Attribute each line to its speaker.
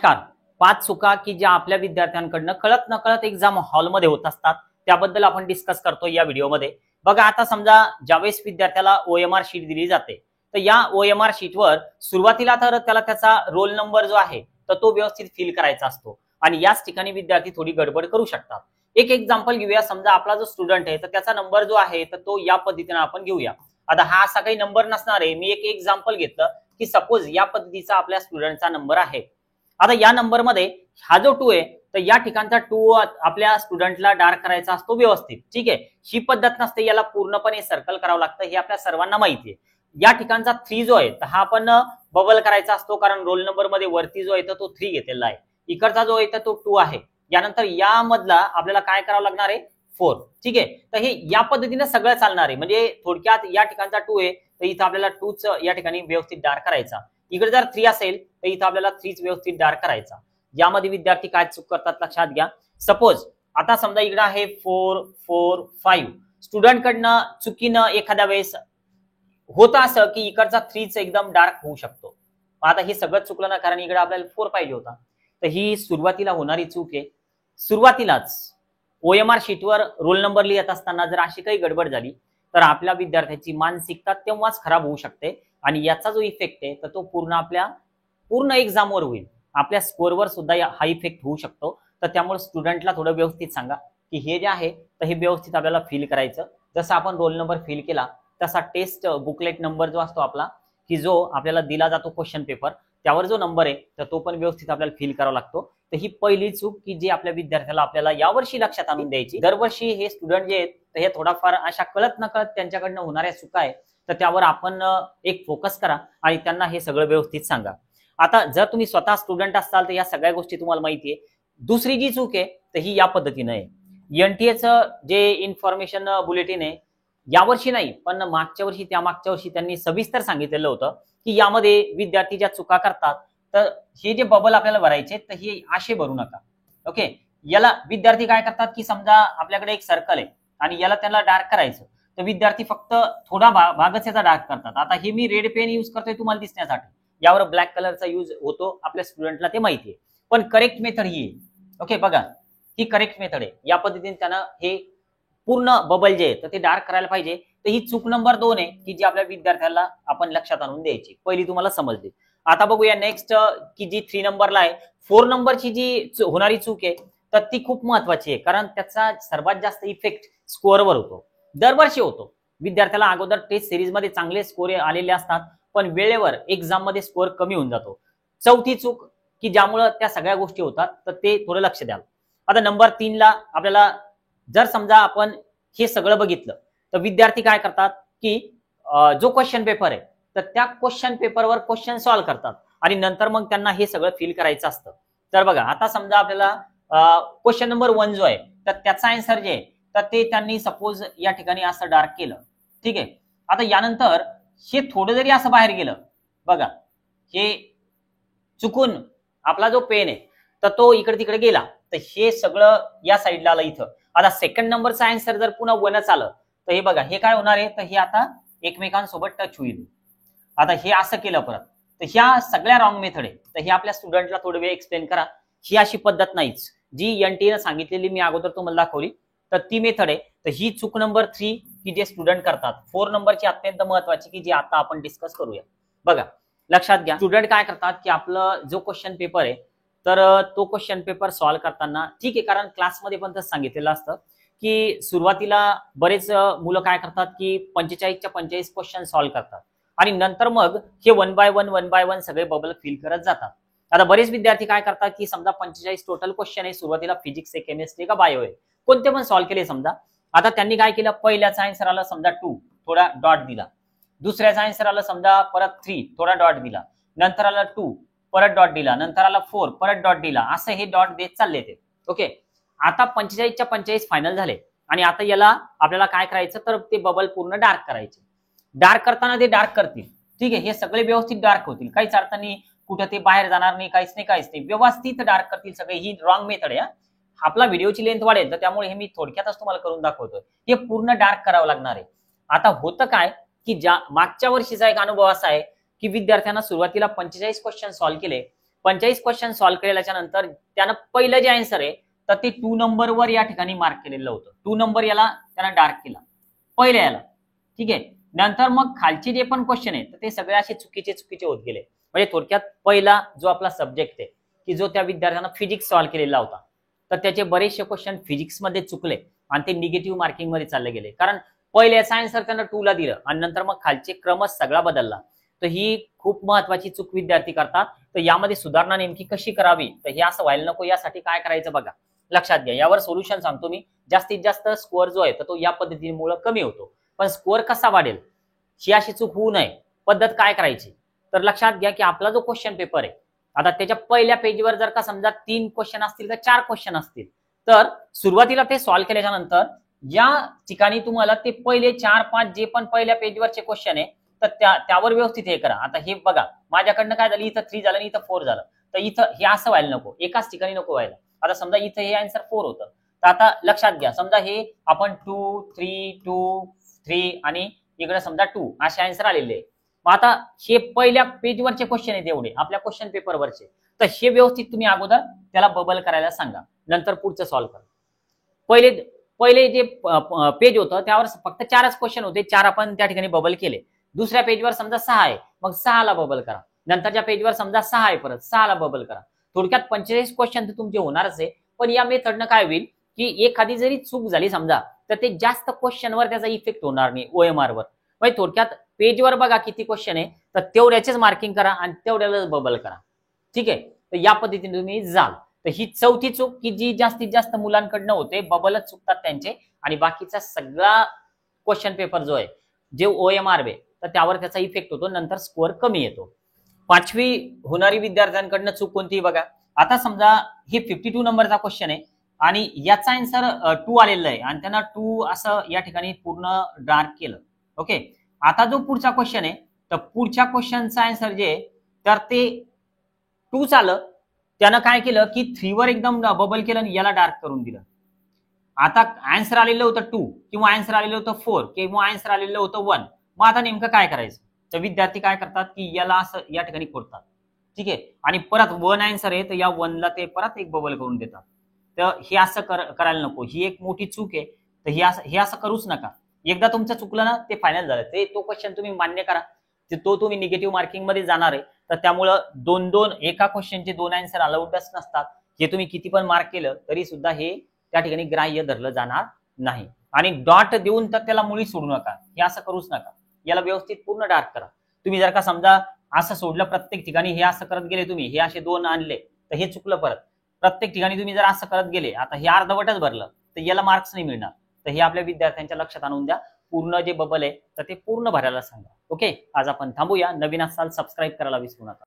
Speaker 1: नमस्कार. 5 चुका की ज्या आपल्या विद्यार्थ्यांकडनं कळत नकळत एक्झाम हॉलमध्ये होत असतात त्याबद्दल आपण डिस्कस करतो या व्हिडिओमध्ये. बघा, आता समजा ज्यावेळेस विद्यार्थ्याला OMR शीट दिली जाते तर या OMR शीटवर सुरुवातीला तर त्याला त्याचा रोल नंबर जो आहे तर तो व्यवस्थित फिल करायचा असतो आणि याच ठिकाणी विद्यार्थी थोडी गडबड करू शकतात. एक एक्झाम्पल घेऊया. समजा आपला जो स्टुडंट आहे तर त्याचा नंबर जो आहे तर तो या पद्धतीने आपण घेऊया. आता हा असा काही नंबर नसणार आहे. मी एक एक्झाम्पल घेतलं की सपोज या पद्धतीचा आपल्या स्टुडंटचा नंबर आहे. आता या नंबर मध्ये हा जो 2 आहे तर या ठिकाणचा 2 आपल्या स्टुडंटला डार्क करायचा असतो व्यवस्थित. ठीक आहे, ही पद्धत नसते, याला पूर्णपणे सर्कल करावं लागतं, हे आपल्या सर्वांना माहिती आहे. या ठिकाणचा 3 जो आहे तर हा आपण बबल करायचा असतो कारण रोल नंबर मध्ये वरती जो आहे तो 3 घेतलेला आहे. इकडचा जो आहे तर तो 2 आहे. यानंतर या मधला आपल्याला काय करावं लागणार आहे 4. ठीक आहे, तर हे या पद्धतीने सगळं चालणार आहे. म्हणजे थोडक्यात या ठिकाणचा 2 आहे तर इथं आपल्याला 2च या ठिकाणी व्यवस्थित डार्क करायचा. इकडे जर 3 असेल तर इथं आपल्याला 3च व्यवस्थित डार्क करायचा. यामध्ये विद्यार्थी काय चूक करतात लक्षात घ्या. सपोज आता समजा इकडे आहे 4 4 5. स्टुडंट कडनं चुकीनं एखाद्या वेळेस होतं असं की इकडचा 3च एकदम डार्क होऊ शकतो. आता हे सगळं चुकलं ना, कारण इकडे आपल्याला 4 पाहिजे होता. तर ही सुरुवातीला होणारी चूक आहे. सुरुवातीलाच OMR शीटवर रोल नंबर लिहित असताना जर अशी काही गडबड झाली तर आपल्या विद्यार्थ्याची मानसिकता तेव्हाच खराब होऊ शकते आणि याचा जो इफेक्ट आहे तर तो पूर्ण एक्झामवर होईल. आपल्या स्कोअरवर सुद्धा हा इफेक्ट होऊ शकतो. तर त्यामुळे स्टुडंटला थोडं व्यवस्थित सांगा की हे जे आहे तर हे व्यवस्थित आपल्याला फिल करायचं. जसं आपण रोल नंबर फिल केला तसा टेस्ट बुकलेट नंबर जो असतो आपला की जो आपल्याला दिला जातो क्वेश्चन पेपर त्यावर जो नंबर आहे तर तो पण व्यवस्थित आपल्याला फिल करावा लागतो. तर ही पहिली चूक की जी आपल्या विद्यार्थ्याला आपल्याला यावर्षी लक्षात आणून द्यायची. दरवर्षी हे स्टुडंट जे आहेत तर हे थोडाफार अशा कळत नकळत त्यांच्याकडनं होणाऱ्या चुका आहे तर त्यावर आपण एक फोकस करा आणि त्यांना हे सगळं व्यवस्थित सांगा. आता जर तुम्ही स्वतः स्टुडंट असाल तर या सगळ्या गोष्टी तुम्हाला माहिती आहे. दुसरी जी चूक आहे तर ही या पद्धतीने आहे. NTAचं जे इन्फॉर्मेशन बुलेटिन आहे यावर्षी नाही पण मागच्या वर्षी त्या मागच्या वर्षी त्यांनी सविस्तर सांगितलेलं होतं की यामध्ये विद्यार्थी ज्या चुका करतात तर हे जे बबल आपल्याला भरायचे तर हे असे भरू नका. ओके, याला विद्यार्थी काय करतात की समजा आपल्याकडे एक सर्कल आहे आणि याला त्याला डार्क करायचं तर विद्यार्थी फक्त थोडा भागच याचा डार्क करतात. आता हे मी रेड पेन यूज करतोय तुम्हाला दिसण्यासाठी, यावर ब्लॅक कलरचा यूज होतो आपल्या स्टुडंटला ते माहिती आहे. पण करेक्ट मेथड ही आहे. ओके, बघा ही करेक्ट मेथड आहे. या पद्धतीने त्यानं हे पूर्ण बबल जे आहे तर ते डार्क करायला पाहिजे. तर ही चूक नंबर 2 आहे की जी आपल्या विद्यार्थ्याला आपण लक्षात आणून द्यायची. पहिली तुम्हाला समजली. आता बघूया नेक्स्ट की जी 3 नंबरला आहे. 4 नंबरची जी होणारी चूक आहे तर ती खूप महत्वाची आहे कारण त्याचा सर्वात जास्त इफेक्ट स्कोअरवर होतो. दरवर्षी होतो. विद्यार्थ्याला अगोदर टेस्ट सिरीज मध्ये चांगले स्कोर आलेले असतात पण वेळेवर एक्झाम मध्ये स्कोअर कमी होऊन जातो. चौथी चूक की ज्यामुळे त्या सगळ्या गोष्टी होतात तर ते थोडं लक्ष द्याल. आता नंबर 3 ला आपल्याला जर समजा आपण हे सगळं बघितलं तर विद्यार्थी काय करतात की जो क्वेश्चन पेपर आहे तर त्या क्वेश्चन पेपरवर क्वेश्चन सॉल्व्ह करतात आणि नंतर मग त्यांना हे सगळं फिल करायचं असतं. तर बघा आता समजा आपल्याला क्वेश्चन नंबर 1 जो आहे तर त्याचा आन्सर जे आहे तर ते त्यांनी सपोज या ठिकाणी असं डार्क केलं. ठीक आहे, आता यानंतर हे थोडं जरी असं बाहेर गेलं, बघा हे चुकून आपला जो पेन आहे तर तो इकडे तिकडे गेला तर हे सगळं या साईडला आलं इथं. आता सेकंड नंबरचा आन्सर जर पुन्हा 1च आलं तर हे बघा हे काय होणार आहे तर हे आता एकमेकांसोबत टच होईल. आता हे असं केलं परत तर ह्या सगळ्या रॉंग मेथड आहे. तर हे आपल्या स्टुडंटला थोडं वेळ एक्सप्लेन करा. ही अशी पद्धत नाहीच जी NTA सांगितलेली मी अगोदर तुम्हाला दाखवली तर ती मेथड आहे. तर ही चूक नंबर 3 की जे स्टुडंट करतात. 4 नंबरची अत्यंत महत्वाची की जी आता आपण डिस्कस करूया. बघा लक्षात घ्या, स्टुडंट काय करतात की आपलं जो क्वेश्चन पेपर आहे तर तो क्वेश्चन पेपर सॉल्व्ह करताना ठीक आहे कारण क्लासमध्ये पण तसं सांगितलेलं असतं की सुरुवातीला बरेच मुलं काय करतात की 45च्या 45 क्वेश्चन सॉल्व्ह करतात आणि नंतर मग हे 1 बाय 1 सगळे बबल फिल करत जातात. आता बरेच विद्यार्थी काय करतात की समजा 45 टोटल क्वेश्चन आहे, सुरुवातीला फिजिक्स आहे, केमिस्ट्री का बायो आहे, कोणते पण सॉल्व्ह केले समजा. आता त्यांनी काय केलं, पहिल्याचा आन्सर आला समजा 2, थोडा डॉट दिला. दुसऱ्याचा आन्सर आला समजा परत 3, थोडा डॉट दिला. नंतर आला 2, परत डॉट दिला. नंतर आला 4, परत डॉट दिला. असं हे डॉट देत चालले ते. ओके, आता 45च्या 45 फायनल झाले आणि आता याला आपल्याला काय करायचं तर ते बबल पूर्ण डार्क करायचे. डार्क करताना ते डार्क करतील. ठीक आहे, हे सगळे व्यवस्थित डार्क होतील. काहीच अर्थाने कुठं ते बाहेर जाणार नाही, काहीच नाही. व्यवस्थित डार्क करतील सगळे. ही रॉंग मेथड आहे. आपला व्हिडिओची लेंथ वाढेल तर त्यामुळे हे मी थोडक्यातच तुम्हाला करून दाखवतोय. हे पूर्ण डार्क करावं लागणार आहे. आता होतं काय की ज्या मागच्या वर्षीचा एक अनुभव असा आहे की विद्यार्थ्यांना सुरुवातीला 45 क्वेश्चन सॉल्व्ह केले 45 क्वेश्चन सॉल्व्ह केल्याच्या नंतर त्यानं पहिलं जे आन्सर आहे तर ते 2 नंबरवर या ठिकाणी मार्क केलेलं होतं. 2 नंबर याला त्यानं डार्क केला पहिल्या याला. ठीक आहे. नंतर मग खालचे जे पण क्वेश्चन आहे तर ते सगळे असे चुकीचे होत गेले. म्हणजे थोडक्यात पहिला जो आपला सब्जेक्ट आहे की जो त्या विद्यार्थ्यानं फिजिक्स सॉल्व्ह केलेला होता तर त्याचे बरेचसे क्वेश्चन फिजिक्स मध्ये चुकले आणि ते निगेटिव्ह मार्किंग मध्ये चालले गेले. कारण पहिल्याचा आन्सर त्यानं 2 ला दिलं आणि नंतर मग खालचे क्रमच सगळा बदलला. तर ही खूप महत्वाची चूक विद्यार्थी करतात. तर यामध्ये सुधारणा नेमकी कशी करावी तर हे असं व्हायला नको यासाठी काय करायचं बघा. लक्षात घ्या. यावर सोल्युशन सांगतो मी. जास्तीत जास्त स्कोअर जो आहे तर तो या पद्धतीमुळे कमी होतो. पण स्कोअर कसा वाढेल ही अशी चूक होऊ नये पद्धत काय करायची तर लक्षात घ्या की आपला जो क्वेश्चन पेपर आहे आता त्याच्या पहिल्या पेजवर जर का समजा 3 क्वेश्चन असतील तर 4 क्वेश्चन असतील तर सुरुवातीला ते सॉल्व्ह केल्याच्या नंतर या ठिकाणी तुम्हाला ते पहिले 4-5 जे पण पहिल्या पेजवरचे क्वेश्चन आहे तर त्यावर व्यवस्थित हे करा. आता हे बघा माझ्याकडनं काय झालं इथं 3 झालं आणि इथं 4 झालं तर इथं हे असं व्हायला नको. एकाच ठिकाणी नको व्हायला. आता समजा इथं हे आन्सर 4 होतं तर आता लक्षात घ्या समजा हे आपण 2 3 2 3 आणि इकडे समजा 2 असे आन्सर आलेले आहे. मग आता हे पहिल्या पेजवरचे क्वेश्चन आहेत एवढे आपल्या क्वेश्चन पेपरवरचे तर हे व्यवस्थित तुम्ही अगोदर त्याला बबल करायला सांगा नंतर पुढचं सॉल्व्ह करा. पहिले जे पेज होतं त्यावर फक्त 4च क्वेश्चन होते 4 आपण त्या ठिकाणी बबल केले. दुसऱ्या पेजवर समजा 6 आहे मग 6 ला बबल करा. नंतरच्या पेजवर समजा 6 आहे परत 6 ला बबल करा. थोडक्यात 45 क्वेश्चन तर तुमचे होणारच आहे. पण या मेथडनं काय होईल की एखादी जरी चूक झाली समजा तर ते जास्त क्वेश्चनवर त्याचा इफेक्ट होणार नाही OMR वर. म्हणजे थोडक्यात पेजवर बघा किती क्वेश्चन आहे तर तेवढ्याचेच मार्किंग करा आणि तेवढ्यालाच बबल करा. ठीक आहे. तर या पद्धतीने तुम्ही जाल. तर ही चौथी चूक की जी जास्तीत जास्त मुलांकडनं होते बबलच चुकतात त्यांचे आणि बाकीचा सगळा क्वेश्चन पेपर जो आहे जे OMR आहे तर त्यावर त्याचा इफेक्ट होतो नंतर स्कोअर कमी येतो. 5वी होणारी विद्यार्थ्यांकडनं चूक कोणती बघा. आता समजा हे 52 नंबरचा क्वेश्चन आहे आणि याचा आन्सर 2 आलेला आहे आणि त्यांना 2 असं या ठिकाणी पूर्ण डार्क केलं. ओके. आता जो पुढचा क्वेश्चन आहे तर पुढच्या क्वेश्चनचा आन्सर जे आहे तर ते 2 आलं त्यानं काय केलं की 3 वर एकदम बबल केलं आणि याला डार्क करून दिलं. आता आन्सर आलेलं होतं 2 किंवा आन्सर आलेलं होतं 4 किंवा आन्सर आलेलं होतं 1. मग आता नेमकं काय करायचं तर विद्यार्थी काय करतात की याला असं या ठिकाणी खोडतात. ठीक आहे. आणि परत 1 आन्सर आहे तर या 1 ला ते परत एक बबल करून देतात. तर हे असं करायला नको. ही एक मोठी चूक आहे. तर हे असं करूच नका. एकदा तुमचं चुकलं ना ते फायनल झालं. ते तो क्वेश्चन तुम्ही मान्य करा. तो तुम्ही निगेटिव्ह मार्किंग मध्ये जाणार आहे. तर त्यामुळं 2-2 एका क्वेश्चनचे 2 आन्सर अलाउडच नसतात. हे तुम्ही किती पण मार्क केलं तरी सुद्धा हे त्या ठिकाणी ग्राह्य धरलं जाणार नाही. आणि डॉट देऊन तर त्याला मुळी सोडू नका. हे असं करूच नका. याला व्यवस्थित पूर्ण डार्क करा. तुम्ही जर का समजा असं सोडलं प्रत्येक ठिकाणी हे असं करत गेले तुम्ही हे असे 2 आणले तर हे चुकलं परत. प्रत्येक ठिकाणी तुम्ही जर असं करत गेले आता हे अर्धवटच भरलं तर याला मार्क्स नाही मिळणार. तर हे आपल्या विद्यार्थ्यांच्या लक्षात आणून द्या. पूर्ण जे बबल आहे तर ते पूर्ण भरायला सांगा. ओके. आज आपण थांबूया. नवीन असाल सबस्क्राईब करायला विसरू नका.